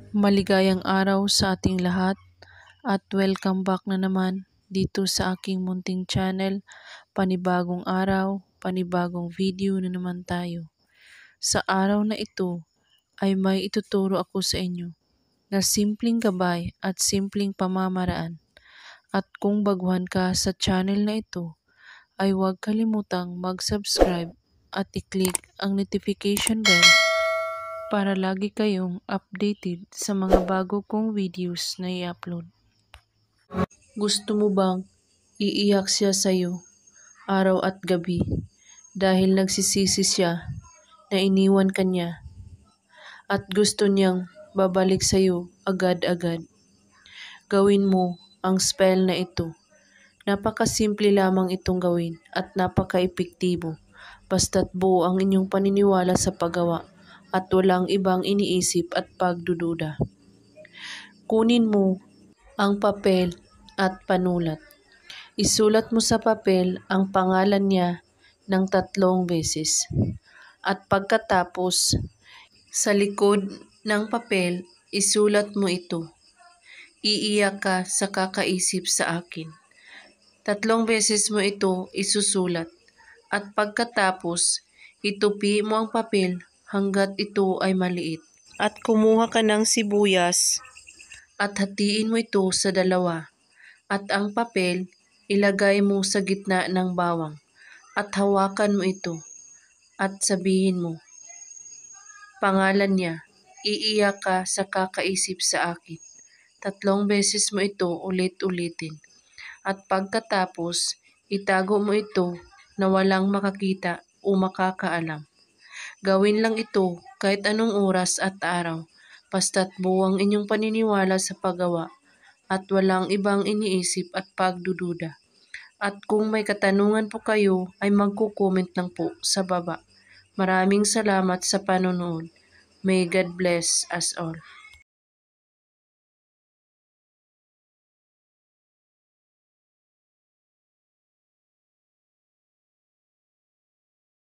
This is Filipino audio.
Maligayang araw sa ating lahat at welcome back na naman dito sa aking munting channel. Panibagong araw, panibagong video na naman tayo. Sa araw na ito ay may ituturo ako sa inyo na simpleng gabay at simpleng pamamaraan. At kung baguhan ka sa channel na ito, ay huwag kalimutang mag-subscribe at i-click ang notification bell para lagi kayong updated sa mga bago kong videos na i-upload. Gusto mo bang iiyak siya sa'yo araw at gabi dahil nagsisisi siya na iniwan ka niya at gusto niyang babalik sa'yo agad-agad? Gawin mo ang spell na ito. Napakasimple lamang itong gawin at napaka-epektibo basta't buo ang inyong paniniwala sa paggawa at walang ibang iniisip at pagdududa. Kunin mo ang papel at panulat. Isulat mo sa papel ang pangalan niya ng 3 beses. At pagkatapos, sa likod ng papel, isulat mo ito. Iiyak ka sa kakaisip sa akin. 3 beses mo ito isusulat. At pagkatapos, itupi mo ang papel hanggat ito ay maliit. At kumuha ka ng sibuyas at hatiin mo ito sa 2. At ang papel, ilagay mo sa gitna ng bawang. At hawakan mo ito. At sabihin mo, pangalan niya, iiyak ka sa kakaisip sa akin. 3 beses mo ito ulit-ulitin. At pagkatapos, itago mo ito na walang makakita o makakaalam. Gawin lang ito kahit anong oras at araw, basta't buo ang inyong paniniwala sa paggawa at walang ibang iniisip at pagdududa. At kung may katanungan po kayo ay magko-comment lang po sa baba. Maraming salamat sa panonood. May God bless us all.